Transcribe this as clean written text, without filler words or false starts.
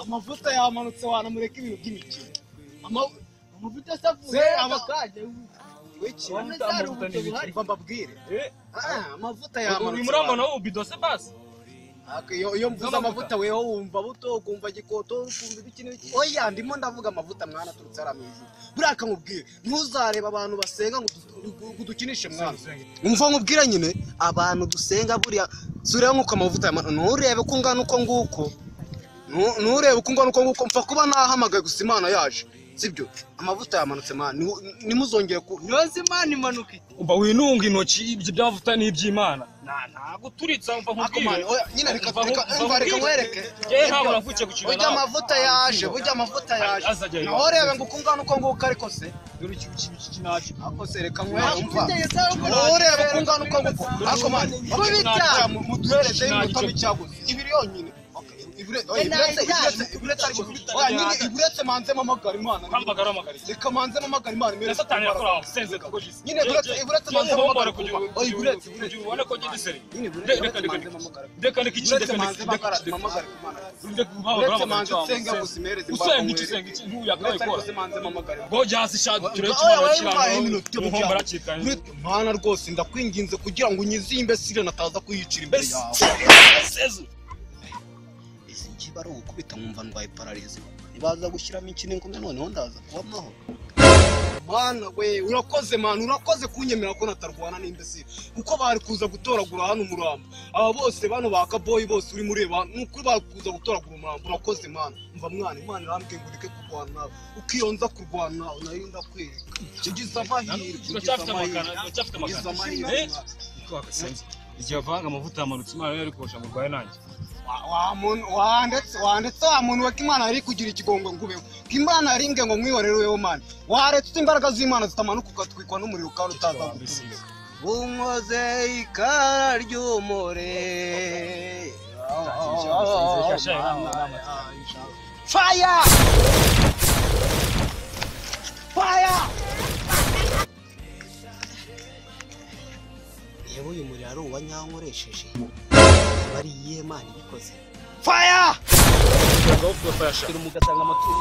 amavuta yamanutse wanamureka ibintu by'imikino amavuta asavuye abakaje wiki mbabwire amavuta yamanutse murambona ubido se basi iyo mvuze amavuta weho wumva buto ukumva gikoto ukumva ibiki n'ibiki oya ndimo ndavuga amavuta mwana turutse aramizi buraka nkubwire ntuzareba abantu basenga ngo dukinishe mwana umva nkubwira nyine abantu dusenga buriya zuriya nkuko amavuta yamanutse nturebe ko ungana uko nguko nturebe uko ungana uko nguko mfa kuba nahamagaye gusa Imana yaje sibyo amavuta yamanutse mwana nimuzongere ku nyoze Imana imanuka umva winunga intoki ibyo byavuta n'iby'Imana ntago turitsa umva nkubwire nyine reka wereke ntabwo navukiye ku kintu burya amavuta yaje nahorebe ngo ukungana uko nguko ariko se dore iki naki ako se reka umva nahorebe ukungana uko nguko ako mwana kubita muduhereze y'imutamo icyaguze ibiri yonyine iburetse manze mamagara Imana reka manze mamagara Imana mbere satani yakora senze kugojise nyine iburetse manze mamagara iburetse ubone ko gidiseri reka iburetse manze mamagara iburetse manze senga gusimereze usenga iki ntuyakaye ko gojasi shadu tureke cyane muhombara cyikanye Mana rwose ndakwinginze kugira ngo unyizimbe sire nataza kuyicira imbere yawe kiba ari ukubita nkumva ndwaye paralize nibaza gushyiramo ikine ngombe noneho ndaza kuba amahoro Mana we urakoze mana urakoze kunyemera ko natarwana n'imbese kuko bari kuza gutoragura hano umurambo aba bose bano bakaboyi bose uri mureba nuko bari kuza gutoragura umurambo urakoze mana mva mwana Imana irambwe ngo ureke kurwana nawe ukiyonza kurwana nari ndakwereka kigiza amahirwe uracyafite amakana twakasenze igihe vanga amavuta yamanutse Imana yari kosha mu rwaye nanjye wandetse wa muntu we Imana yari kugira ikigongo ngubeho Imana yaringe ngo mwihorere wewe mana waretse imbaraga z'Imana zitamanuka ugatwikwa n'umuriro kandi utaza gusubiza unkoze ikara ry'umure fire yewe uyu muri ari uwa nyankoresheje bari Imana ibikoze fire mugatanga amaturo